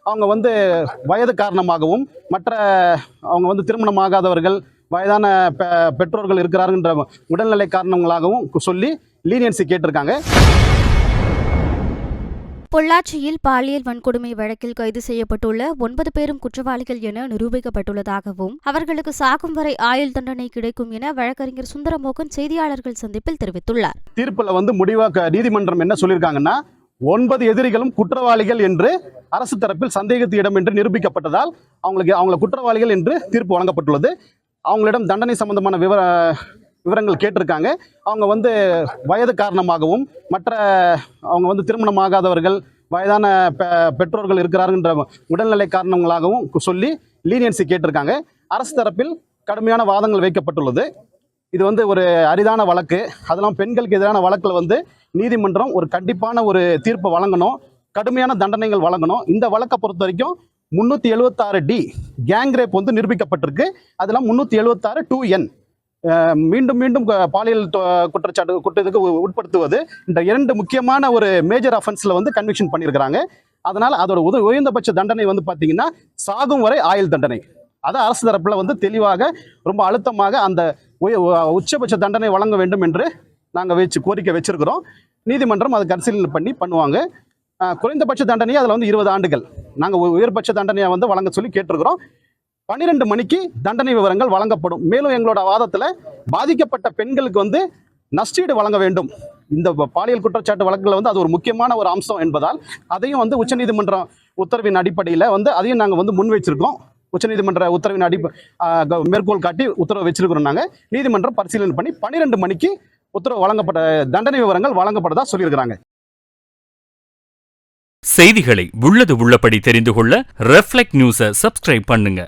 அவங்க வந்து வயது காரணமாகவும் மற்ற அவங்க வந்து திருமணமாகாதவர்கள் வயதான பெற்றோர்கள் இருக்கிறாருன்ற உடல்நிலை காரணங்களாகவும் சொல்லி லீனியன்சி கேட்டிருக்காங்க. பொள்ளாச்சியில் பாலியல் வன்கொடுமை வழக்கில் கைது செய்யப்பட்டுள்ள 9 பேரும் குற்றவாளிகள் என நிரூபிக்கப்பட்டுள்ளதாகவும் அவர்களுக்கு சாகும் வரை ஆயுள் தண்டனை கிடைக்கும் என வழக்கறிஞர் சுந்தரமோகன் செய்தியாளர்கள் சந்திப்பில் தெரிவித்துள்ளார். தீர்ப்புல வந்து முடிவாக நீதிமன்றம் என்ன சொல்லியிருக்காங்கன்னா, 9 எதிரிகளும் குற்றவாளிகள் என்று அரசு தரப்பில் சந்தேகத்து இடம் என்று நிரூபிக்கப்பட்டதால் அவங்களை குற்றவாளிகள் என்று தீர்ப்பு வழங்கப்பட்டுள்ளது. அவங்களிடம் தண்டனை சம்பந்தமான விவரங்கள் கேட்டிருக்காங்க. அவங்க வந்து வயது காரணமாகவும் மற்ற அவங்க வந்து திருமணமாகாதவர்கள் வயதான பெற்றோர்கள் இருக்கிறாருன்ற உடல்நிலை காரணங்களாகவும் சொல்லி லீனியன்சி கேட்டிருக்காங்க. அரசு தரப்பில் கடுமையான வாதங்கள் வைக்கப்பட்டுள்ளது. இது வந்து ஒரு அரிதான வழக்கு. அதெல்லாம் பெண்களுக்கு எதிரான வழக்கில் வந்து நீதிமன்றம் ஒரு கண்டிப்பான ஒரு தீர்ப்பை வழங்கணும், கடுமையான தண்டனைகள் வழங்கணும். இந்த வழக்கை பொறுத்த வரைக்கும் 376D கேங் ரேப் வந்து நிரூபிக்கப்பட்டிருக்கு. அதெல்லாம் 376 2N மீண்டும் மீண்டும் பாலியல் குற்றத்துக்கு உட்படுத்துவது இந்த 2 முக்கியமான ஒரு மேஜர் அஃபென்ஸ்ல வந்து கன்விக்ஷன் பண்ணியிருக்கிறாங்க. அதனால அதோட உயர்ந்தபட்ச தண்டனை வந்து பார்த்தீங்கன்னா சாகும் வரை ஆயுள் தண்டனை. அதை அரசு தரப்புல வந்து தெளிவாக ரொம்ப அழுத்தமாக அந்த உச்சபட்ச தண்டனை வழங்க வேண்டும் என்று நாங்கள் கோரிக்கை வச்சிருக்கிறோம். நீதிமன்றம் அதை பரிசீலனை பண்ணுவாங்க. குறைந்தபட்ச தண்டனையை அதில் வந்து 20 ஆண்டுகள் நாங்கள் உயர்பட்ச தண்டனையை வந்து வழங்க சொல்லி கேட்டிருக்கிறோம். 12 மணிக்கு தண்டனை விவரங்கள் வழங்கப்படும். மேலும் எங்களோட வாதத்தில் பாதிக்கப்பட்ட பெண்களுக்கு வந்து நஷ்டீடு வழங்க வேண்டும். இந்த பாலியல் குற்றச்சாட்டு வழக்குல வந்து அது ஒரு முக்கியமான ஒரு அம்சம் என்பதால் அதையும் வந்து உச்சநீதிமன்ற உத்தரவின் அடிப்படையில் வந்து அதையும் நாங்கள் வந்து முன் வச்சிருக்கோம். உச்சநீதிமன்ற உத்தரவின் மேற்கோள் காட்டி உத்தரவு வச்சிருக்கிறோம். நாங்கள் நீதிமன்றம் பரிசீலனை பண்ணி 12 மணிக்கு உத்தரவு வழங்கப்பட்ட தண்டனை விவரங்கள் வழங்கப்பட்டதா சொல்லியிருக்கிறாங்க. செய்திகளை உள்ளது உள்ளபடி தெரிந்து கொள்ள ரெஃப்ளெக்ட் நியூஸை சப்ஸ்கிரைப் பண்ணுங்க.